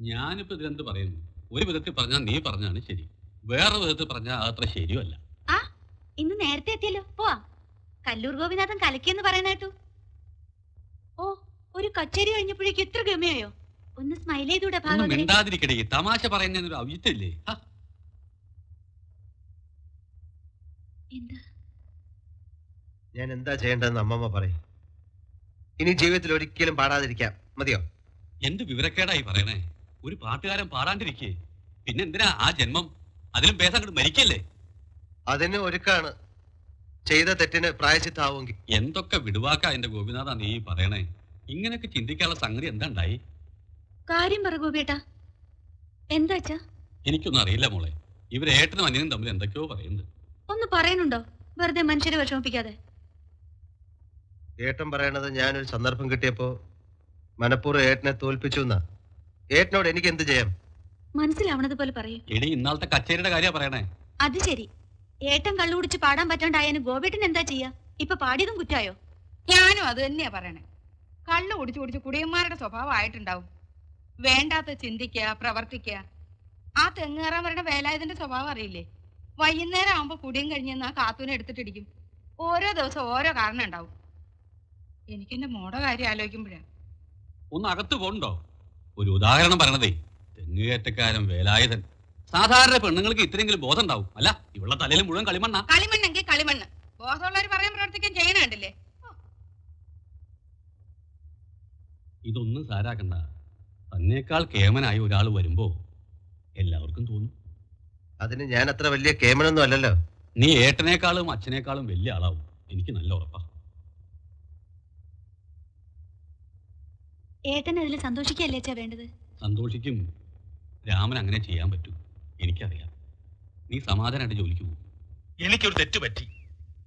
ഞാനിപ്പോ ഇതിലെന്ത് പറയുന്നു? ഒരു വിധത്തിൽ പറഞ്ഞാൽ നീ പറഞ്ഞാണ് ശരി, വേറെ വിധത്തിൽ പറഞ്ഞാൽ അത്ര ശരിയല്ല. ആ ഇന്ന് നേരത്തെ എത്തിയല്ലോ, പോവാ. കല്ലൂർ ഗോപിനാഥൻ കലക്കിയെന്ന് പറയുന്ന കേട്ടു. ഓ, ഒരു കച്ചേരി കഴിഞ്ഞപ്പോഴേക്ക് ഇത്ര ഗമയായോ? ഒന്ന് സ്മൈൽ ചെയ്തൂടെ? മിണ്ടാതിരിക്കടേ, തമാശ പറയുന്നൊരു ഔചിത്യല്ലേ? ഞാൻ എന്താ ചെയ്യേണ്ടതെന്ന് അമ്മമ്മ പറയും. ഇനി ജീവിതത്തിൽ ഒരിക്കലും പാടാതിരിക്കാം, മതിയോ? എന്ത് വിവരക്കേടായി പറയണേ? ഒരു പാട്ടുകാരൻ പാടാണ്ടിരിക്കേ പിന്നെ എന്തിനാ ആ ജന്മം? അതിലും ഭേദം അങ്ങോട്ട് മരിക്കല്ലേ? അതിന് ഒരുക്കാണ്. ചെയ്ത തെറ്റിന് പ്രായശ്ചിത്താവുമെങ്കിൽ. എന്തൊക്കെ വിടുവാക്കാ എന്റെ ഗോപിനാഥ നീ പറയണേ? ഇങ്ങനെയൊക്കെ ചിന്തിക്കാനുള്ള സംഗതി എന്താ ഉണ്ടായി? കാര്യം പറ ഗോപിയേട്ടാ, എന്താ? എനിക്കൊന്നും അറിയില്ല മോളെ. ഇവര് ഏട്ടനും അനിയനും തമ്മിൽ എന്തൊക്കെയോ പറയുന്നുണ്ട്. ഒന്ന് പറയുന്നുണ്ടോ? വെറുതെ മനുഷ്യരെ വിഷമിപ്പിക്കാതെ. ഏട്ടൻ പറയണത് ഞാനൊരു സന്ദർഭം കിട്ടിയപ്പോ മനഃപൂർവ്വം ഏട്ടനെ തോൽപ്പിച്ചു എന്നാ. ഏട്ടനോട് എനിക്ക് എന്ത് ചെയ്യാം? മനസ്സിലാവണത് പോലെ പറയൂ. എടി, ഇന്നാളത്തെ കച്ചേരിയുടെ കാര്യ പറയണേ. അത് ശരി, ഏട്ടൻ കള്ളു കുടിച്ച് പാടാൻ പറ്റാണ്ടായതിന് ഗോപിയേട്ടൻ എന്താ ചെയ്യാ? ഇപ്പൊ പാടിയതും കുറ്റായോ? ഞാനും അത് തന്നെയാ പറയണേ. കള്ളു കുടിച്ചു കുടിച്ച് കുടിയന്മാരുടെ സ്വഭാവം ആയിട്ടുണ്ടാവും. വേണ്ടാത്ത ചിന്തിക്കുക, പ്രവർത്തിക്കുക. ആ തെങ്ങേറാൻ വരണ വേലായുധന്റെ സ്വഭാവം അറിയില്ലേ? വൈകുന്നേരം ആവുമ്പോ കുടിയും കഴിഞ്ഞെന്ന് ആ കാത്തൂനെ എടുത്തിട്ടിരിക്കും. ഓരോ ദിവസം ഓരോ കാരണം ഉണ്ടാവും. എനിക്കെന്റെ മോടെ കാര്യം ആലോചിക്കുമ്പോഴാ. ഒന്ന് അകത്ത് പോണ്ടോ? ഒരു ഉദാഹരണം പറയണതേ, തെങ്ങുകയറ്റക്കാരൻ വേലായുധൻ. സാധാരണ പെണ്ണുങ്ങൾക്ക് ഇത്രയെങ്കിലും ബോധം ഉണ്ടാവും. അല്ല, ഇവളുടെ തലയിൽ മുഴുവൻ കളിമണ്ണ. കളിമണ്ണെങ്കിൽ കളിമണ്ണ്. ബോധമുള്ളവർ പറയാൻ പ്രവർത്തിക്കാൻ ചെയ്യണുണ്ടല്ലേ? ഇതൊന്നും സാരാക്കണ്ട. തന്നേക്കാൾ കേമനായി ഒരാൾ വരുമ്പോ എല്ലാവർക്കും തോന്നും. അതിന് ഞാൻ അത്ര വലിയ കേമനൊന്നും അല്ലല്ലോ. നീ ഏട്ടനേക്കാളും അച്ഛനേക്കാളും വലിയ ആളാവും, എനിക്ക് നല്ല ഉറപ്പാ. ഏട്ടൻ അതിൽ സന്തോഷിക്കല്ലേ വേണ്ടത്? സന്തോഷിക്കും. രാമൻ അങ്ങനെ ചെയ്യാൻ പറ്റൂ, എനിക്കറിയാം. നീ സമാധാനമായിട്ട് ജോലിക്ക് പോകും. എനിക്കൊരു തെറ്റ് പറ്റി.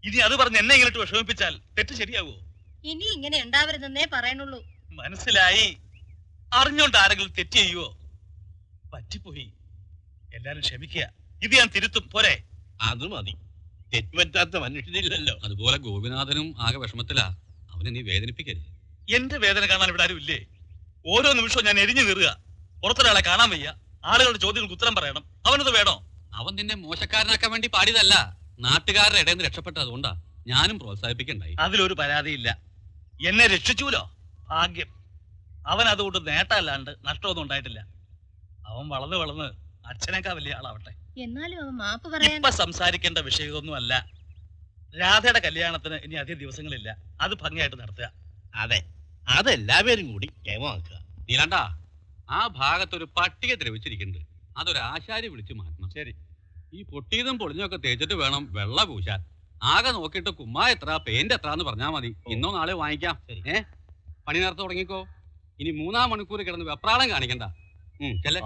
ഇനി അത് പറഞ്ഞ് എന്നെ ഇങ്ങനെ വിഷമിപ്പിച്ചാൽ തെറ്റ് ശരിയാവോ? ഇനി ഇങ്ങനെ ഉണ്ടാവരുതെന്നേ പറയണുള്ളൂ. മനസ്സിലായി. അറിഞ്ഞോണ്ട് ആരെങ്കിലും തെറ്റ് ചെയ്യുവോ? പറ്റിപ്പോയി. എല്ലാരും ക്ഷമിക്കുക. ഇത് ഞാൻ തിരുത്തും, പോരെ? അത് മതി. തെറ്റുപറ്റാത്ത മനുഷ്യനില്ലല്ലോ. അതുപോലെ ഗോപിനാഥനും ആകെ വിഷമത്തിലാ. അവനെ നീ വേദനിപ്പിക്കരുത്. എന്റെ വേദന കാണാൻ ഇവിടെ ആരും ഇല്ലേ? ഓരോ നിമിഷവും ഞാൻ എരിഞ്ഞു കയറുക. പുറത്തൊരാളെ കാണാൻ വയ്യ. ആളുകളുടെ ചോദ്യങ്ങൾക്ക് ഉത്തരം പറയണം. അവനത് വേണോ? അവൻ നിന്നെ മോശക്കാരനാക്കാൻ വേണ്ടി പാടിയതല്ല, നാട്ടുകാരുടെ ഇടയിൽ നിന്ന് രക്ഷപ്പെട്ടത്. അതുകൊണ്ടാ ഞാനും പ്രോത്സാഹിപ്പിക്കണ്ടായി. അതിലൊരു പരാതിയില്ല. എന്നെ രക്ഷിച്ചൂലോ, ഭാഗ്യം. അവൻ അതുകൊണ്ട് നേട്ടമല്ലാണ്ട് നഷ്ടമൊന്നും ഉണ്ടായിട്ടില്ല. അവൻ വളർന്ന് വളർന്ന് അച്ഛനേക്കാ വലിയ ആളാവട്ടെ. എന്നാലും അവൻ മാപ്പ് പറയാൻ ഇപ്പൊ സംസാരിക്കേണ്ട വിഷയമൊന്നും അല്ല. രാധയുടെ കല്യാണത്തിന് ഇനി അധികം ദിവസങ്ങളില്ല. അത് ഭംഗിയായിട്ട് നടത്തുക. അതെ, അതെല്ലാവരും കൂടി കേമാക്കുക. നീലണ്ട, ആ ഭാഗത്തൊരു പട്ടിക ദ്രവിച്ചിരിക്കുന്നുണ്ട്. അതൊരു ആശാരി വിളിച്ചു മാറ്റണം. ശരി. ഈ പൊട്ടിയതും പൊളിഞ്ഞൊക്കെ തേച്ചിട്ട് വേണം വെള്ള പൂശാൻ. ആകെ നോക്കിയിട്ട് കുമ്മാ എത്ര പെയിന്റ് എത്ര എന്ന് പറഞ്ഞാൽ മതി. ഇന്നോ നാളെ വാങ്ങിക്കാം. പണി നേരത്തെ തുടങ്ങിക്കോ. ഇനി 3 മണിക്കൂർ കിടന്ന് വെപ്രാളം കാണിക്കണ്ട. ചെല്ലേ.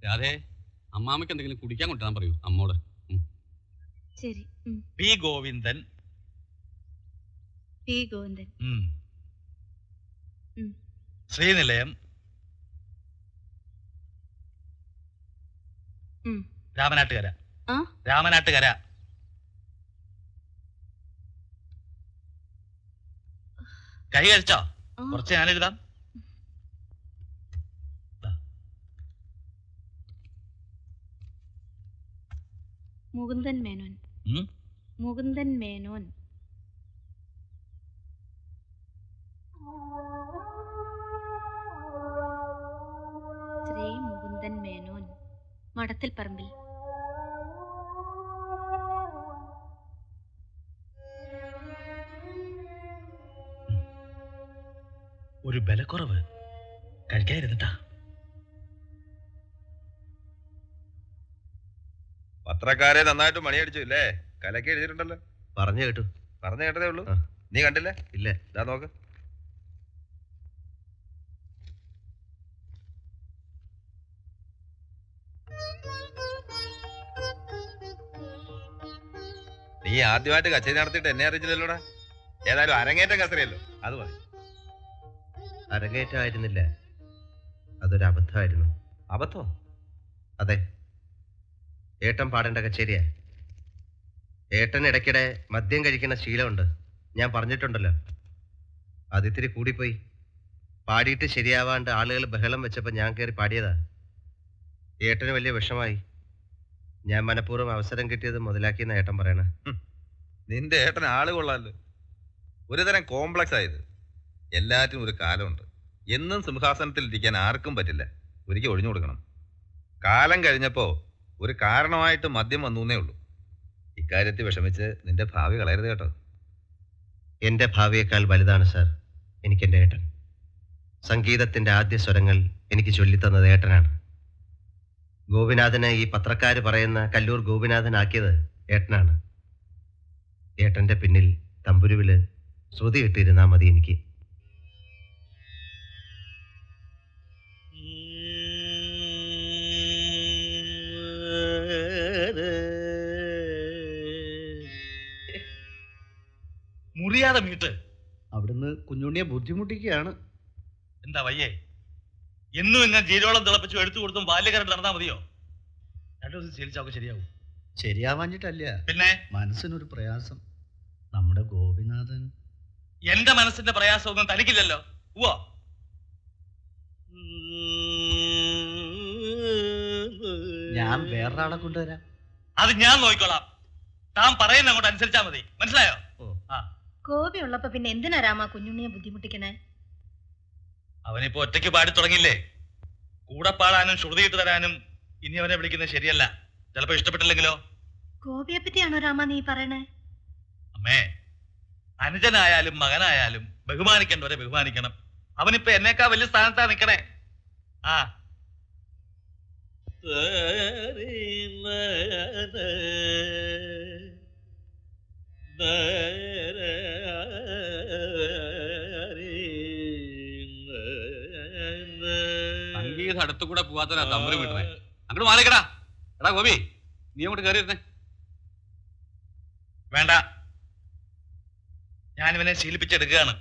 രാധേ, അമ്മാമ്മക്ക് എന്തെങ്കിലും കുടിക്കാൻ കൊണ്ടുവരാൻ പറയൂ അമ്മോട്. ശരി. പി ഗോവിന്ദൻ. പി ഗോവിന്ദൻ. ശ്രീനിലയം. രാമനാട്ടുകര. രാമനാട്ടുകര. കൈ കഴിച്ചോ? കുറച്ച് ഞാനെഴുതാം. മുകുന്ദൻ മേനോൻ. മുകുന്ദൻ മേനോൻ. ശ്രീ മുകുന്ദൻ മേനോൻ, മടത്തിൽ പറമ്പിൽ. ഒരു ബലക്കുറവ് കഴിക്കാതിരുന്നിട്ടാ. പത്രക്കാരെ നന്നായിട്ട് മണിയടിച്ചു ഇല്ലേ? കലക്കി എഴുതിയിട്ടുണ്ടല്ലോ. പറഞ്ഞു കേട്ടു. പറഞ്ഞു കേട്ടതേ ഉള്ളൂ. നീ കണ്ടില്ലേ? ഇല്ല. ഇതാ നോക്ക്. നീ ആദ്യമായിട്ട് കച്ചേരി നടത്തിയിട്ട് എന്നെ അറിയിച്ചില്ലല്ലോടാ. ഏതായാലും അരങ്ങേറ്റം കസറിയല്ലോ, അത് മതി. അരങ്ങേറ്റമായിരുന്നില്ല, അതൊരു അബദ്ധമായിരുന്നു. അബദ്ധം? അതെ, ഏട്ടൻ പാടേണ്ട കച്ചേരിയാ. ഏട്ടൻ ഇടയ്ക്കിടെ മദ്യം കഴിക്കുന്ന ശീലമുണ്ട്, ഞാൻ പറഞ്ഞിട്ടുണ്ടല്ലോ. അതിത്തിരി കൂടിപ്പോയി. പാടിയിട്ട് ശരിയാവാണ്ട് ആളുകൾ ബഹളം വെച്ചപ്പോൾ ഞാൻ കയറി പാടിയതാ. ഏട്ടന് വലിയ വിഷമായി. ഞാൻ മനഃപൂർവ്വം അവസരം കിട്ടിയത് മുതലാക്കിയെന്ന് ഏട്ടൻ പറയണ. നിന്റെ ഏട്ടൻ ആള് കൊള്ളാലോ. ഒരു തരം കോംപ്ലക്സ് ആയത്. എല്ലാറ്റിനും ഒരു കാലമുണ്ട്. എന്നും സിംഹാസനത്തിൽ ഇരിക്കാൻ ആർക്കും പറ്റില്ല. ഒരിക്കൽ ഒഴിഞ്ഞു കൊടുക്കണം. കാലം കഴിഞ്ഞപ്പോ ഒരു കാരണമായിട്ട് മദ്യം വന്നേ ഉള്ളൂ. ഇക്കാര്യത്തിൽ വിഷമിച്ച് നിന്റെ ഭാവി കളയരുത് കേട്ടോ. എൻ്റെ ഭാവിയേക്കാൾ വലുതാണ് സാർ എനിക്കെൻ്റെ ഏട്ടൻ. സംഗീതത്തിൻ്റെ ആദ്യ സ്വരങ്ങൾ എനിക്ക് ചൊല്ലിത്തന്നത് ഏട്ടനാണ്. ഗോപിനാഥനെ ഈ പത്രക്കാര് പറയുന്ന കല്ലൂർ ഗോപിനാഥനാക്കിയത് ഏട്ടനാണ്. ഏട്ടൻ്റെ പിന്നിൽ തമ്പുരുവില് ശ്രുതി കിട്ടിയിരുന്നാ മതി എനിക്ക്. മുറിയാതെ വീട്ട്. അവിടുന്ന് കുഞ്ഞുണ്ണിയെ ബുദ്ധിമുട്ടിക്കുകയാണ്. എന്താ വയ്യേ? എന്നും ഇങ്ങനെ ജീരോളം തിളപ്പിച്ചു എടുത്തു കൊടുത്തും ബാല്യകാരൻ നടന്നാ മതിയോ? രണ്ടു ദിവസം ശീലിച്ചൊക്കെ ശരിയാവും. ശരിയാവാഞ്ഞിട്ടല്ല, പിന്നെ മനസ്സിനൊരു പ്രയാസം. നമ്മുടെ ഗോപിനാഥൻ. എന്റെ മനസ്സിന്റെ പ്രയാസമൊന്നും തനിക്കില്ലല്ലോ. ഉവ്വോ? ഞാൻ വേറൊരാളെ കൊണ്ടുവരാം. അത് ഞാൻ നോക്കിക്കോളാം. താൻ പറയുന്ന അങ്ങോട്ട് അനുസരിച്ചാ മതി. മനസ്സിലായോ? ഗോപി ഉള്ളപ്പോ പിന്നെ എന്തിനാ രാമ കുഞ്ഞുണ്ണിയെ ബുദ്ധിമുട്ടിക്കണേ? അവനിപ്പോ ഒറ്റയ്ക്ക് പാടി തുടങ്ങിയില്ലേ. കൂടെ പാടാനും ശ്രുതിയിട്ട് തരാനും ഇനി അവനെ വിളിക്കുന്നത് ശരിയല്ല. ചിലപ്പോ ഇഷ്ടപ്പെട്ടില്ലെങ്കിലോ? ഗോപിയെ പറ്റിയാണോ രാമ നീ പറയണേ? അമ്മേ, അനുജനായാലും മകനായാലും ബഹുമാനിക്കേണ്ടവരെ ബഹുമാനിക്കണം. അവനിപ്പോ എന്നേക്കാ വലിയ സ്ഥാനത്താ നിക്കണേ. ആ സംഗീതം അടുത്തു കൂടെ പോവാത്തവരാ തമ്പുരു വിടണേ. അങ്ങോട്ട് മാറിക്കടാ. എടാ ഗോപി, നീ അങ്ങോട്ട് കയറിയിരുന്നേ. വേണ്ട, ഞാനിവനെ ശീലിപ്പിച്ചെടുക്കുകയാണ്.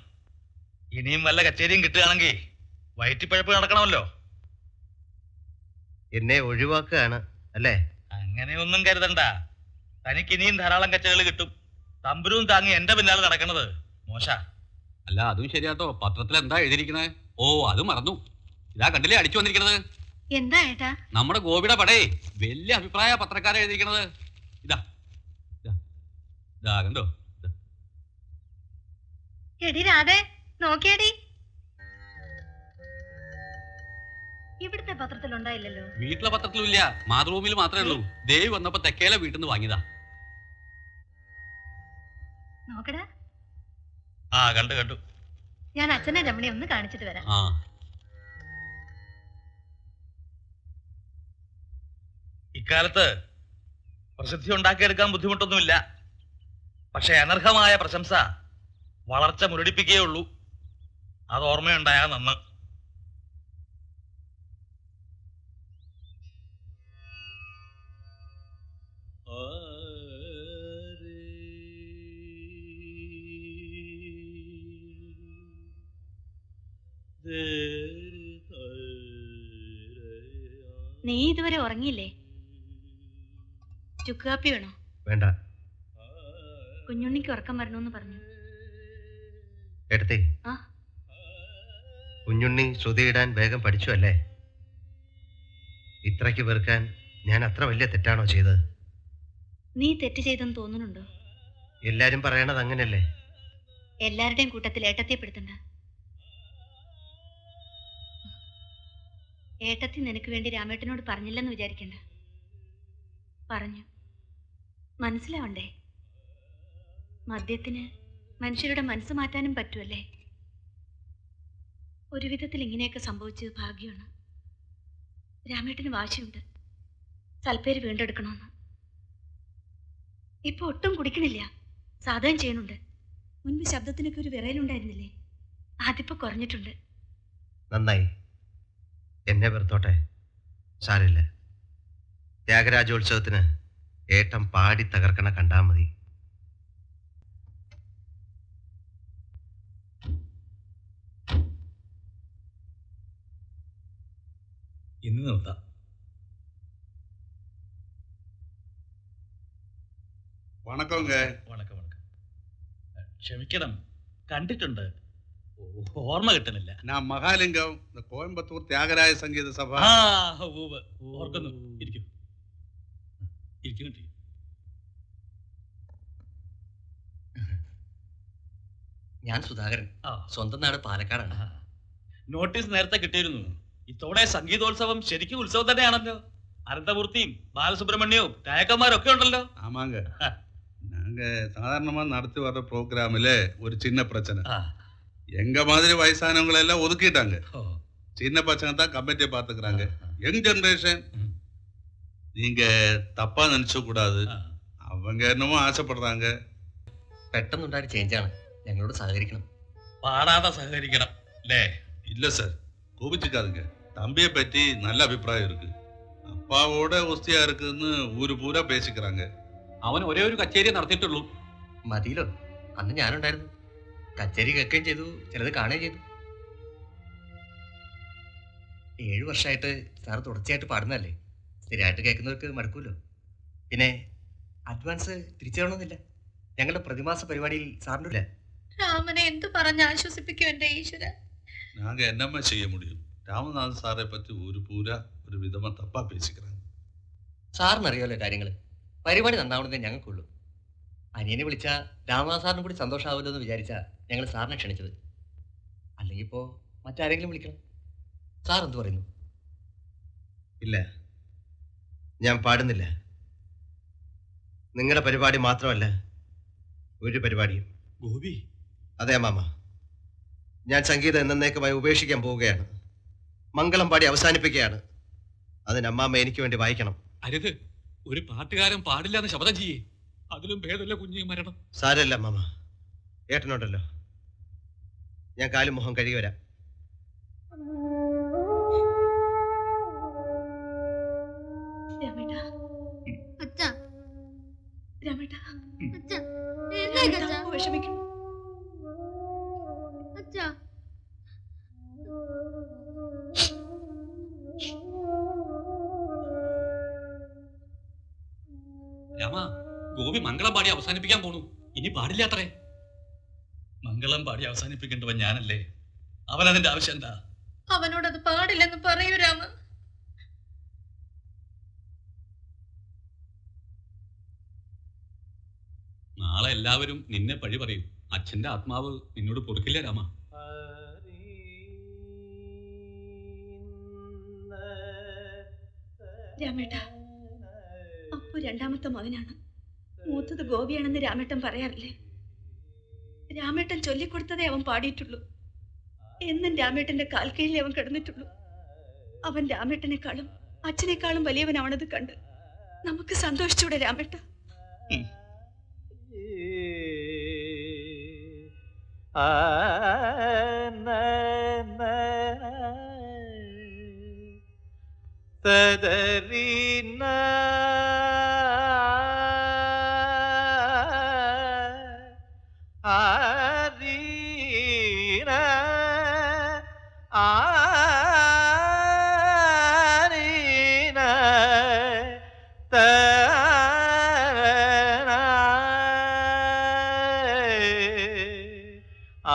ഇനിയും വല്ല കച്ചേരിയും കിട്ടുകയാണെങ്കിൽ വയറ്റിപ്പഴപ്പ് നടക്കണമല്ലോ. എന്നെ ഒഴിവാക്കുകയാണ് അല്ലേ? അങ്ങനെയൊന്നും കരുതണ്ട. തനിക്ക് ഇനിയും ധാരാളം കച്ചേരികൾ കിട്ടും. തമ്പുരും താങ്ങി എന്റെ പിന്നാലെ നടക്കണത് മോശ. അല്ല, അതും ശരിയാട്ടോ. പത്രത്തിൽ എന്താ എഴുതിയിരിക്കണേ? ഓ, അത് മറന്നു. ഇതാ കണ്ടില്ലേ അടിച്ചു വന്നിരിക്കണത്? എന്താ ഏട്ടാ? നമ്മുടെ ഗോപിയുടെ പടേ വലിയ അഭിപ്രായ പത്രക്കാരെ എഴുതിയിരിക്കണത്. ഇതാ ഇതാ ഇതാ കണ്ടോ? എടി രാധേ, നോക്കിയടി. ഇവിടുത്തെ പത്രത്തിലുണ്ടായില്ലല്ലോ. വീട്ടിലെ പത്രത്തിലും ഇല്ല, മാതൃഭൂമിയിൽ മാത്രമേ ഉള്ളൂ. ദേവി വന്നപ്പോ തെക്കേലെ വീട്ടിൽ നിന്ന് വാങ്ങിയതാ. നോക്കടാ. ആ, കണ്ടു കണ്ടു. ഞാൻ അച്ഛനെ രമണി ഒന്ന് കാണിച്ചിട്ട് വരാം. ആ, ഇക്കാലത്ത് പ്രസിദ്ധി ഉണ്ടാക്കിയെടുക്കാൻ ബുദ്ധിമുട്ടൊന്നുമില്ല. പക്ഷെ അനർഹമായ പ്രശംസ വളർച്ച മുരടിപ്പിക്കുകയുള്ളൂ. അത് ഓർമ്മയുണ്ടായാ നന്ന്. നീ ഇതുവരെ ഉറങ്ങിയില്ലേ? ചുക്ക് കാപ്പി വേണോ? വേണ്ട. കുഞ്ഞുണ്ണിക്ക് ഉറക്കം വരണമെന്ന് പറഞ്ഞു. എടുത്തേ. ആ. കുഞ്ഞുണ്ണി ശ്രുതിയിടാൻ വേഗം പഠിച്ചു അല്ലേ? ഇത്രയ്ക്ക് വെറുക്കാൻ ഞാൻ അത്ര വലിയ തെറ്റാണോ ചെയ്തത്? നീ തെറ്റ് ചെയ്തെന്ന് തോന്നുന്നുണ്ടോ? എല്ലാരും പറയണത് അങ്ങനല്ലേ? എല്ലാവരുടെയും കൂട്ടത്തിൽ ഏട്ടത്തിയപ്പെടുത്തണ്ട. ഏട്ടത്തി നിനക്ക് വേണ്ടി രാമേട്ടനോട് പറഞ്ഞില്ലെന്ന് വിചാരിക്കണ്ട. പറഞ്ഞു. മനസ്സിലാവണ്ടേ? മദ്യത്തിന് മനുഷ്യരുടെ മനസ്സ് മാറ്റാനും പറ്റുമല്ലേ? ഒരു വിധത്തിൽ ഇങ്ങനെയൊക്കെ സംഭവിച്ചത് ഭാഗ്യമാണ്. രാമേട്ടന് വാശിയുണ്ട്, സൽപ്പേര് വീണ്ടെടുക്കണമെന്ന്. ഇപ്പൊ ഒട്ടും കുടിക്കണില്ല, സാധകം ചെയ്യുന്നുണ്ട്. മുൻപ് ശബ്ദത്തിനൊക്കെ ഒരു വിറയലുണ്ടായിരുന്നില്ലേ? അതിപ്പോ കുറഞ്ഞിട്ടുണ്ട്. നന്നായി. എന്നെ വെറുത്തോട്ടെ, സാരില്ല. ത്യാഗരാജോത്സവത്തിന് ഏട്ടൻ പാടി തകർക്കണ കണ്ടാ മതി. ഇന്ന് നിർത്താം. വണക്കங்க. വണക്കം വണക്കം. ക്ഷമിക്കണം, കണ്ടിട്ടുണ്ട്. ഓർമ്മ കിട്ടണില്ല. ഞാൻ മഹാലിംഗം കോയമ്പത്തൂർ ത്യാഗരായ സംഗീത സഭ. ആ ഉവ്വ്, ഓർക്കുന്നു. ഇരിക്കൂ ഇരിക്കൂ. ഞാൻ സുധാകരൻ, സ്വന്തം നാട് പാലക്കാടാണ്. നോട്ടീസ് നേരത്തെ കിട്ടിയിരുന്നു. ഇത്തവണ സംഗീതോത്സവം ശരിക്കും ഉത്സവം തന്നെയാണല്ലോ. അനന്തമൂർത്തിയും ബാലസുബ്രഹ്മണ്യവും രായക്കന്മാരൊക്കെ ഉണ്ടല്ലോ. ஆமாங்க, நாங்க சாதாரணமா நடத்தி வர்ற ப்ரோக்ராமில் ஒரு சின்ன பிரச்சனை. எங்க மாதிரி வயசானவங்களை எல்லாம் ஒதுக்கிட்டாங்க. சின்ன பசங்க தான் கமிட்டியை பார்த்துக்கிறாங்க. யங் ஜெனரேஷன் நீங்க தப்பா நினைச்ச கூடாது. அவங்க என்னமோ ஆசைப்படுறாங்க. പെട്ടെന്നുണ്ടായ ചേഞ്ചാണ്, ഞങ്ങളോട് സഹകരിക്കണം. പാടാതെ സഹകരിക്കണം അല്ലേ? இல்ல சார், கோபிச்சுக்காதுங்க. தம்பியை பற்றி நல்ல அபிப்பிராயம் இருக்கு. അപ്പാവോടെ ഒസ്തിയാ இருக்குன்னு ഊര് പൂരാ പേശിക്கிறாங்க. അവൻ ഒരേ ഒരു കച്ചേരി നടത്തിയിട്ടുള്ളൂ. മതിയല്ലോ, അന്ന് ഞാനുണ്ടായിരുന്നു. കച്ചേരി കേൾക്കുകയും ചെയ്തു, ചിലത് കാണുകയും ചെയ്തു. 7 വർഷമായിട്ട് സാർ തുടർച്ചയായിട്ട് പാടുന്നതല്ലേ, സ്ഥിരമായിട്ട് കേൾക്കുന്നവർക്ക് മടുക്കൂല്ലോ. പിന്നെ അഡ്വാൻസ് തിരിച്ചു തരണമെന്നില്ല. ഞങ്ങളുടെ പ്രതിമാസ പരിപാടിയിൽ സാറിൻ്റെ ഇല്ല. രാമനെ എന്ത് പറഞ്ഞ് ആശ്വസിപ്പിക്കും എന്റെ ഈശ്വര. நாங்க என்னம்மா செய்ய முடியும்? ராமநாதன் சாரை பற்றி ஒரு பூரா ഒരു വിധമ തപ്പാ പേശിക്கிறாங்க. സാറിനറിയാലോ കാര്യങ്ങൾ. പരിപാടി നന്നാവണമെന്നേ ഞങ്ങൾക്കുള്ളൂ. അനിയനെ വിളിച്ചാൽ രാമനാഥ് സാറിനും കൂടി സന്തോഷമാവില്ലോ എന്ന് വിചാരിച്ചാ ഞങ്ങൾ സാറിനെ ക്ഷണിച്ചത്. അല്ലെങ്കിൽ ഇപ്പോൾ മറ്റാരെങ്കിലും വിളിക്കണം. സാർ എന്ത് പറയുന്നു? ഇല്ല, ഞാൻ പാടുന്നില്ല. നിങ്ങളുടെ പരിപാടി മാത്രമല്ല, ഒരു പരിപാടിയും. ഗോപി. അതെ മാമ, ഞാൻ സംഗീതം എന്നേക്കുമായി ഉപേക്ഷിക്കാൻ പോവുകയാണ്. മംഗളം പാടി അവസാനിപ്പിക്കുകയാണ്. അതിന് അമ്മാമ്മ എനിക്ക് വേണ്ടി വായിക്കണം. അരുത്, ഒരു പാട്ടുകാരൻ പാടില്ല എന്ന് ശബ്ദം ചെയ്യേ. അതിലും ഭേദമല്ല കുഞ്ഞു മരണം. സാരല്ല മാമ, ഏട്ടനുണ്ടല്ലോ, ഞാൻ കാലും മുഖം കഴുകി വരാം. വിഷമിക്കണം. രാമ, ഗോപി മംഗളം പാടി അവസാനിപ്പിക്കാൻ പോണു. ഇനി പാടില്ല അത്രേ. മംഗളം പാടി അവസാനിപ്പിക്കേണ്ടവൻ ഞാനല്ലേ? അവനതിന്റെ ആവശ്യം എന്താ? അവനോടത് പാടില്ലെന്ന് പറയൂ രാമ. നാളെ എല്ലാവരും നിന്നെ പഴി പറയും. അച്ഛന്റെ ആത്മാവ് നിന്നോട് പൊറുക്കില്ല രാമ. രാമേട്ട, അപ്പു രണ്ടാമത്തെ മകനാണ്. മൂത്തത് ഗോപിയാണെന്ന് രാമേട്ടൻ പറയാറില്ലേ? രാമേട്ടൻ ചൊല്ലിക്കൊടുത്തതേ അവൻ പാടിയിട്ടുള്ളൂ. എന്നും രാമേട്ടന്റെ കാൽക്കീഴിലേ അവൻ കിടന്നിട്ടുള്ളൂ. അവൻ രാമേട്ടനെക്കാളും അച്ഛനേക്കാളും വലിയവനാണത് കണ്ട് നമുക്ക് സന്തോഷിച്ചൂടെ രാമേട്ട? സദരീന ആരീന ആരീന തരണ ആ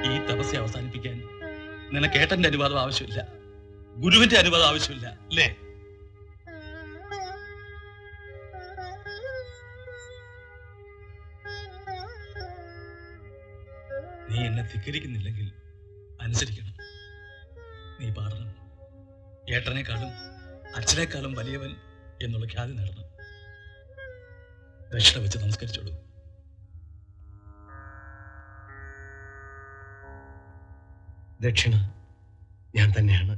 ഈ തപസ്യ അവസാനിപ്പിക്കാൻ നിനക്ക് ഏട്ടന്റെ അനുവാദം ആവശ്യമില്ല, ഗുരുവിന്റെ അനുവാദം ആവശ്യമില്ല അല്ലേ? നീ എന്നെ ധിക്കരിക്കുന്നില്ലെങ്കിൽ അനുസരിക്കണം. നീ പാടണം. ഏട്ടനേക്കാളും അച്ഛനേക്കാളും വലിയവൻ എന്നുള്ള ഖ്യാതി നേടണം. ദക്ഷിണ വെച്ച് നമസ്കരിച്ചോളൂ. ദക്ഷിണ ഞാൻ തന്നെയാണ്.